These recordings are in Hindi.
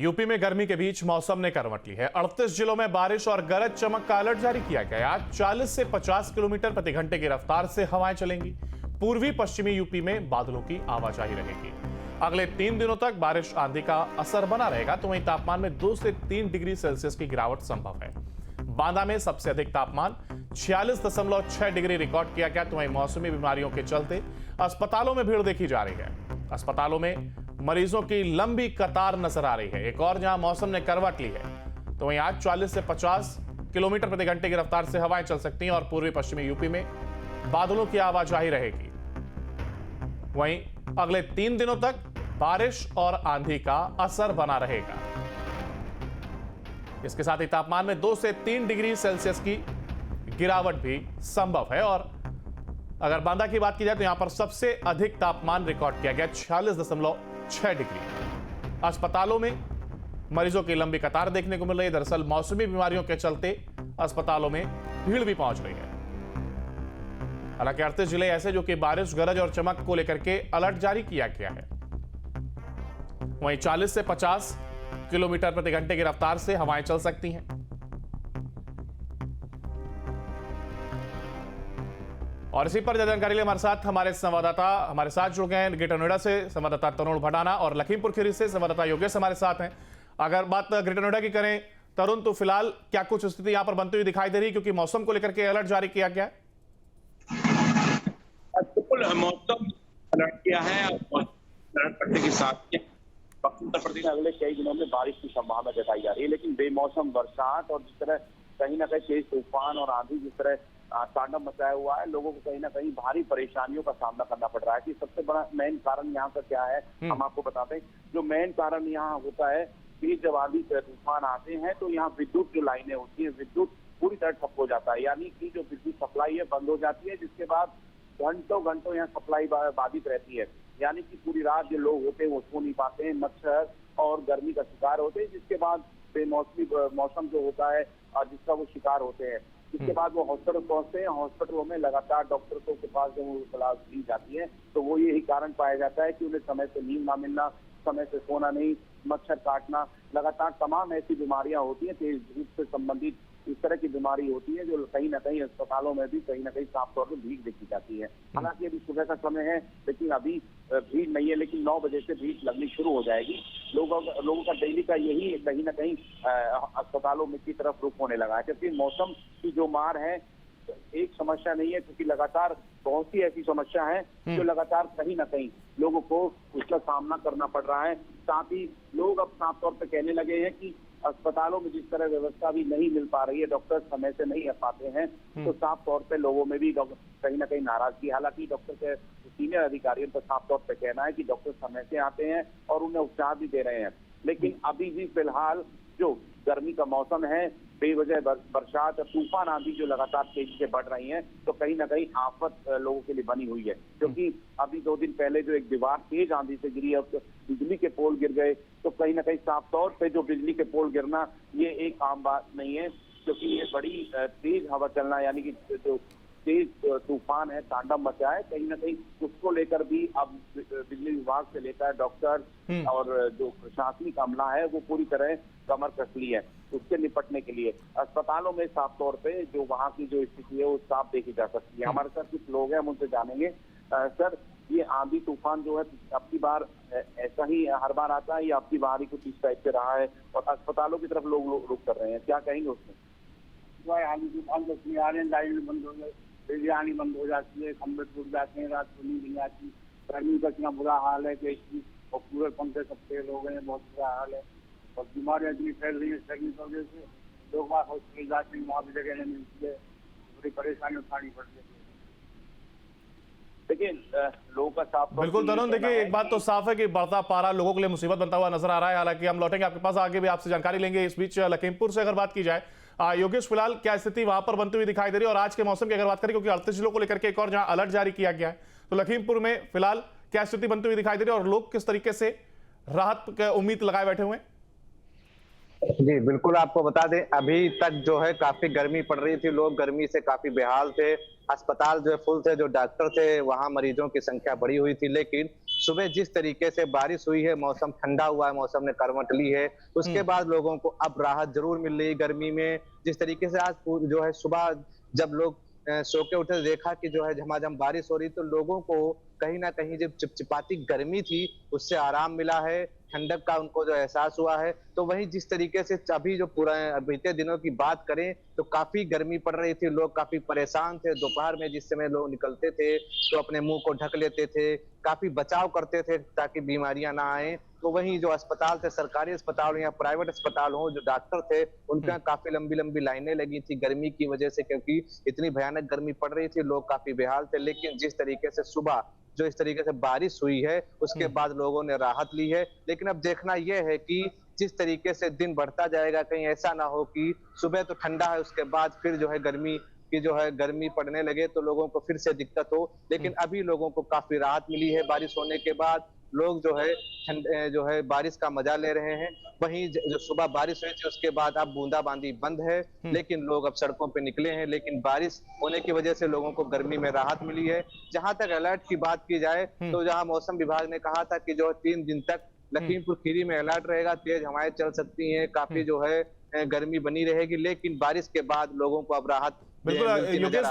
यूपी में गर्मी के बीच मौसम ने करवट ली है। 38 जिलों में बारिश और गरज चमक का अलर्ट जारी किया गया। आज 40 से 50 किलोमीटर प्रति घंटे की रफ्तार से हवाएं चलेंगी। पूर्वी पश्चिमी यूपी में बादलों की आवाजाही रहेगी। अगले 3 दिनों तक बारिश आंधी का असर बना रहेगा, तो वहीं तापमान में 2 से 3 डिग्री सेल्सियस की गिरावट संभव है। बांदा में सबसे अधिक तापमान 46.6 डिग्री रिकॉर्ड किया गया, तो वहीं मौसमी बीमारियों के चलते अस्पतालों में भीड़ देखी जा रही है। अस्पतालों में मरीजों की लंबी कतार नजर आ रही है। एक और जहां मौसम ने करवट ली है, तो वहीं आज 40 से 50 किलोमीटर प्रति घंटे की रफ्तार से हवाएं चल सकती हैं और पूर्वी पश्चिमी यूपी में बादलों की आवाजाही रहेगी। वहीं अगले 3 दिनों तक बारिश और आंधी का असर बना रहेगा। इसके साथ ही तापमान में 2 से 3 डिग्री सेल्सियस की गिरावट भी संभव है। और अगर बांदा की बात की जाए तो यहां पर सबसे अधिक तापमान रिकॉर्ड किया गया 46.6 डिग्री। अस्पतालों में मरीजों की लंबी कतार देखने को मिल रही है। दरअसल मौसमी बीमारियों के चलते अस्पतालों में भीड़ भी पहुंच रही है। हालांकि 38 जिले ऐसे जो कि बारिश, गरज और चमक को लेकर के अलर्ट जारी किया गया है। वहीं 40 से 50 किलोमीटर प्रति घंटे की रफ्तार से हवाएं चल सकती हैं। और इसी पर जानकारी लिए हमारे साथ जुड़ गए हैं ग्रेटर नोएडा से संवाददाता तरुण भडाना और लखीमपुर खीरी से संवाददाता योगेश हमारे साथ हैं। अगर बात ग्रेटर नोएडा की करें तरुण, तो फिलहाल क्या कुछ स्थिति यहां पर बनती हुई दिखाई दे रही है, क्योंकि मौसम को लेकर के अलर्ट जारी किया गया है? बिल्कुल, मौसम अलर्ट किया है। अलर्ट करने के साथ उत्तर प्रदेश में अगले कई दिनों में बारिश की संभावना जताई जा रही है, लेकिन बेमौसम बरसात और जिस तरह कहीं ना कहीं तेज तूफान और आंधी जिस तरह तांडव मचाया हुआ है, लोगों को कहीं ना कहीं भारी परेशानियों का सामना करना पड़ रहा है। कि सबसे बड़ा मेन कारण यहाँ का क्या है, हम आपको बताते हैं। जो मेन कारण यहाँ होता है कि जब आंधी तूफान आते हैं तो यहाँ विद्युत जो लाइनें होती है, विद्युत पूरी तरह ठप हो जाता है। यानी कि जो विद्युत सप्लाई है बंद हो जाती है, जिसके बाद घंटों यहाँ सप्लाई बाधित रहती है। यानी कि पूरी रात जो लोग होते हैं वो सो नहीं पाते हैं, मच्छर और गर्मी का शिकार होते हैं, जिसके बाद बेमौसमी मौसम जो होता है जिसका वो शिकार होते हैं। इसके बाद वो हॉस्पिटल पहुंचते हैं। हॉस्पिटलों में लगातार डॉक्टरों के पास जब वो सलाह दी जाती है तो वो यही कारण पाया जाता है कि उन्हें समय से नींद ना मिलना, समय से सोना नहीं, मच्छर काटना, लगातार तमाम ऐसी बीमारियां होती हैं, तेज धूप से संबंधित इस तरह की बीमारी होती है, जो कहीं ना कहीं अस्पतालों में भी कहीं ना कहीं साफ तौर पर भीड़ देखी जाती है। हालांकि अभी सुबह का समय है, लेकिन अभी भीड़ नहीं है, लेकिन 9 बजे से भीड़ लगनी शुरू हो जाएगी। लोगों का डेली का यही कहीं ना कहीं अस्पतालों में की तरफ रुख होने लगा है, क्योंकि मौसम की जो मार है एक समस्या नहीं है, क्योंकि लगातार बहुत सी ऐसी समस्या है जो लगातार कहीं ना कहीं लोगों को उसका सामना करना पड़ रहा है। साथ ही लोग अब साफ तौर पर कहने लगे हैं कि अस्पतालों में जिस तरह व्यवस्था भी नहीं मिल पा रही है, डॉक्टर समय से नहीं आ पाते हैं, तो साफ तौर पे लोगों में भी कहीं ना कहीं नाराजगी। हालांकि डॉक्टर के सीनियर अधिकारियों का साफ तौर पे कहना है कि डॉक्टर समय से आते हैं और उन्हें उपचार भी दे रहे हैं, लेकिन अभी भी फिलहाल जो गर्मी का मौसम है, बेवजह बरसात और तूफान आंधी जो लगातार तेजी से बढ़ रही है, तो कहीं ना कहीं आफत लोगों के लिए बनी हुई है। क्योंकि अभी 2 दिन पहले जो एक दीवार तेज आंधी से गिरी, अब बिजली के पोल गिर गए, तो कहीं ना कहीं साफ तौर पे जो बिजली के पोल गिरना ये एक आम बात नहीं है, क्योंकि ये बड़ी तेज हवा चलना, यानी कि जो तेज तूफान है, तांडव मचा है, कहीं ना कहीं उसको लेकर भी अब बिजली विभाग से लेकर डॉक्टर और जो प्रशासनिक अमला है वो पूरी तरह कमर कस ली है उससे निपटने के लिए। अस्पतालों में साफ तौर पे जो वहाँ की जो स्थिति है वो साफ देखी जा सकती है। हमारे साथ कुछ लोग हैं, हम उनसे जानेंगे। सर, ये आंधी तूफान जो है अब की बार ऐसा ही हर बार आता है या अब की बार ही कुछ इस टाइप से रहा है और अस्पतालों की तरफ लोग रुख कर रहे हैं, क्या कहेंगे उसमें? आंधी तूफान तो आ रहे हैं, लाइन बंद हो गए, बिजली आनी बंद हो जाती है, खंभे टूट जाते हैं, रात को नींद नहीं आती, गर्मी का इतना बुरा हाल है कि और पूरे पंखे सब फेल हो गए हैं, बहुत बुरा हाल है। और बीमारियाँ इतनी फैल रही है गर्मी की वजह से, लोग वहाँ हॉस्पिटल जाते हैं, वहाँ भी जगह नहीं मिलती है, बड़ी परेशानी उठानी पड़ती है। देखिए, लोगों का साफ बिल्कुल तरुण, देखिए एक बात तो साफ है कि बढ़ता पारा लोगों के लिए मुसीबत बनता हुआ नजर आ रहा है। हालांकि हम लौटेंगे आपके पास, आगे भी आपसे जानकारी लेंगे। इस बीच लखीमपुर से अगर बात की जाए, योगेश, फिलहाल क्या स्थिति वहां पर बनती हुई दिखाई दे रही है? और आज के मौसम की अगर बात करें, क्योंकि 38 जिलों को लेकर के एक और जहां अलर्ट जारी किया गया है, तो लखीमपुर में फिलहाल क्या स्थिति बनती हुई दिखाई दे रही है और लोग किस तरीके से राहत की उम्मीद लगाए बैठे हुए हैं? जी बिल्कुल, आपको बता दें अभी तक जो है काफी गर्मी पड़ रही थी, लोग गर्मी से काफी बेहाल थे, अस्पताल जो है फुल थे, जो डॉक्टर थे वहां मरीजों की संख्या बढ़ी हुई थी। लेकिन सुबह जिस तरीके से बारिश हुई है, मौसम ठंडा हुआ है, मौसम ने करवट ली है, उसके बाद लोगों को अब राहत जरूर मिल रही है गर्मी में। जिस तरीके से आज जो है सुबह जब लोग सो के उठे देखा कि जो है झमाझम बारिश हो रही, तो लोगों को कहीं ना कहीं जब चिपचिपाती गर्मी थी उससे आराम मिला है, ठंडक का उनको जो एहसास हुआ है। तो वहीं जिस तरीके से अभी जो पूरा बीते दिनों की बात करें तो काफी गर्मी पड़ रही थी, लोग काफी परेशान थे। दोपहर में जिस समय लोग निकलते थे तो अपने मुंह को ढक लेते थे, काफी बचाव करते थे ताकि बीमारियां ना आए। तो वहीं जो अस्पताल थे, सरकारी अस्पताल या प्राइवेट अस्पताल हो, जो डॉक्टर थे उनका काफी लंबी लंबी लाइनें लगी थी गर्मी की वजह से, क्योंकि इतनी भयानक गर्मी पड़ रही थी, लोग काफी बेहाल थे। लेकिन जिस तरीके से सुबह जो इस तरीके से बारिश हुई है उसके बाद लोगों ने राहत ली है। लेकिन अब देखना यह है कि जिस तरीके से दिन बढ़ता जाएगा, कहीं ऐसा ना हो कि सुबह तो ठंडा है उसके बाद फिर जो है गर्मी पड़ने लगे तो लोगों को फिर से दिक्कत हो। लेकिन अभी लोगों को काफी राहत मिली है बारिश होने के बाद, लोग जो है बारिश का मजा ले रहे हैं। वहीं जो सुबह बारिश हुई थी उसके बाद अब बूंदाबांदी बंद है, लेकिन लोग अब सड़कों पे निकले हैं। लेकिन बारिश होने की वजह से लोगों को गर्मी में राहत मिली है। जहां तक अलर्ट की बात की जाए तो जहां मौसम विभाग ने कहा था कि जो 3 दिन तक लखीमपुर खीरी में अलर्ट रहेगा, तेज हवाएं चल सकती हैं, काफी जो है गर्मी बनी रहेगी। लेकिन बारिश के बाद लोगों को अब राहत बिल्कुल। योगेश,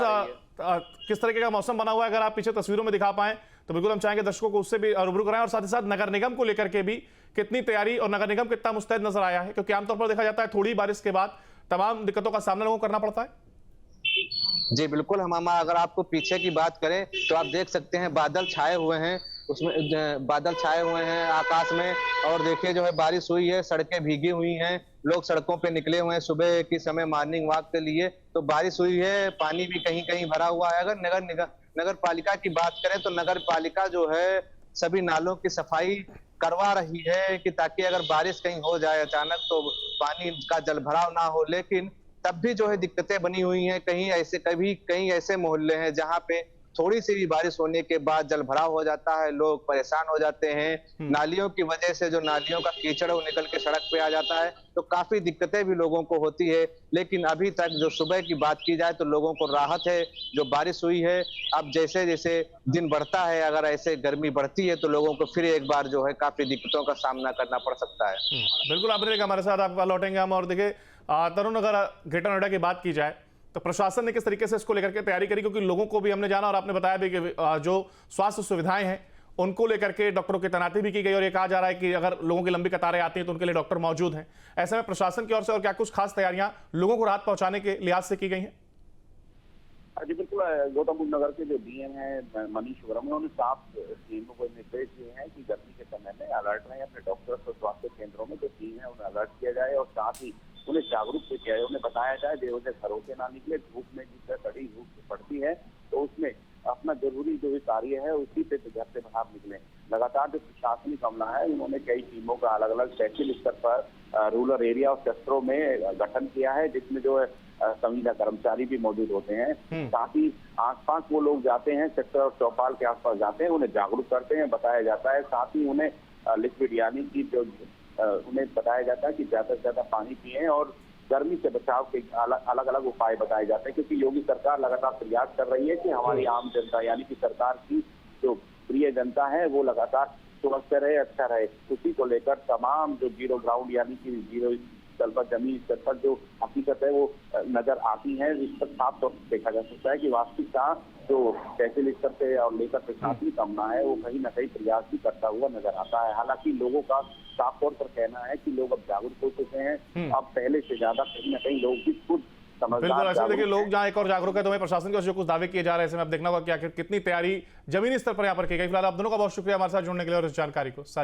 किस तरीके का मौसम बना हुआ है अगर आप पीछे तस्वीरों में दिखा पाएं तो बिल्कुल हम चाहेंगे दर्शकों को उससे भी रूबरू कराएं, और साथ ही साथ नगर निगम को लेकर के भी कितनी तैयारी और नगर निगम कितना मुस्तैद नजर आया है, क्योंकि आमतौर पर देखा जाता है थोड़ी बारिश के बाद तमाम दिक्कतों का सामना लोगों को करना पड़ता है। जी बिल्कुल हमामा, अगर आपको पीछे की बात करें तो आप देख सकते हैं बादल छाए हुए हैं, उसमें बादल छाए हुए हैं आकाश में, और देखिए जो है बारिश हुई है, सड़कें भीगी हुई हैं, लोग सड़कों पे निकले हुए हैं सुबह के समय मॉर्निंग वॉक के लिए। तो बारिश हुई है, पानी भी कहीं कहीं भरा हुआ है। अगर नगर पालिका की बात करें तो नगर पालिका जो है सभी नालों की सफाई करवा रही है कि ताकि अगर बारिश कहीं हो जाए अचानक तो पानी का जल भराव ना हो। लेकिन तब भी जो है दिक्कतें बनी हुई हैं। कहीं ऐसे मोहल्ले हैं जहां पे थोड़ी सी भी बारिश होने के बाद जल भराव हो जाता है, लोग परेशान हो जाते हैं। नालियों की वजह से जो नालियों का कीचड़ वो निकल के सड़क पे आ जाता है, तो काफी दिक्कतें भी लोगों को होती है। लेकिन अभी तक जो सुबह की बात की जाए तो लोगों को राहत है, जो बारिश हुई है। अब जैसे जैसे दिन बढ़ता है, अगर ऐसे गर्मी बढ़ती है तो लोगों को फिर एक बार जो है काफी दिक्कतों का सामना करना पड़ सकता है। बिल्कुल, आपने देखा, हमारे साथ आपका लौटेंगे हम। और देखिए तरुण, अगर ग्रेटर नोएडा की बात की जाए तो प्रशासन ने किस तरीके से इसको लेकर के तैयारी करी, क्योंकि लोगों को भी हमने जाना और आपने बताया भी कि जो स्वास्थ्य सुविधाएं हैं उनको लेकर के डॉक्टरों की तैनाती भी की गई, और ये कहा जा रहा है कि अगर लोगों की लंबी कतारें आती हैं तो उनके लिए डॉक्टर मौजूद हैं। ऐसे में प्रशासन की ओर से और क्या कुछ खास तैयारियां लोगों को राहत पहुंचाने के लिहाज से की गई हैं? जी बिल्कुल, गौतम बुद्ध नगर के जो डीएम है मनीष वर्मा, उन्होंने साफ टीमों को निर्देश दिए हैं कि गर्मी के समय में अलर्ट रहें, अपने डॉक्टर्स और स्वास्थ्य केंद्रों में जो टीम है उन्हें अलर्ट किया जाए, और साथ ही उन्हें जागरूक भी किया जाए। उन्हें बताया जाए बेवजह घरों से ना निकले, धूप में जिस तरह कड़ी धूप पड़ती है तो उसमें अपना जरूरी जो भी कार्य है उसी पे घर से बाहर निकले। लगातार जो प्रशासनिक अमला है उन्होंने कई टीमों का अलग अलग तहसील स्तर पर रूरल एरिया और सेक्टरों में गठन किया है, जिसमें जो है संविदा कर्मचारी भी मौजूद होते हैं। साथ ही आसपास वो लोग जाते हैं, सेक्टर और चौपाल के आसपास जाते हैं, उन्हें जागरूक करते हैं, बताया जाता है। साथ ही उन्हें लिक्विड यानी कि जो उन्हें बताया जाता है कि ज्यादा से ज्यादा पानी पिएं, और गर्मी से बचाव के अलग अलग उपाय बताए जाते हैं, क्योंकि योगी सरकार लगातार प्रयास कर रही है कि हमारी आम जनता यानी कि सरकार की जो प्रिय जनता है वो लगातार स्वस्थ रहे, अच्छा रहे। उसी को लेकर तमाम जो जीरो ग्राउंड यानी कि जीरो स्तर पर, जमीन स्तर पर जो हकीकत है वो नजर आती है। इस पर साफ तौर पर देखा जा सकता है कि वास्तविकता जो तहसील स्तर पे और लेकर प्रशासनिक अमला है वो कहीं ना कहीं प्रयास भी करता हुआ नजर आता है। हालांकि लोगों का साफ तौर पर कहना है कि लोग अब जागरूक हो चुके हैं, अब पहले से ज्यादा कहीं ना कहीं लोग भी खुद बिल्कुल। ऐसे देखिए, लोग जहां एक और जागरूक है तो वहीं प्रशासन की ओर से कुछ दावे किए जा रहे हैं, ऐसे में अब देखना होगा कि आखिर कितनी तैयारी जमीनी स्तर पर यहाँ पर की गई। फिलहाल आप दोनों का बहुत शुक्रिया हमारे साथ जुड़ने के लिए और इस जानकारी को साझा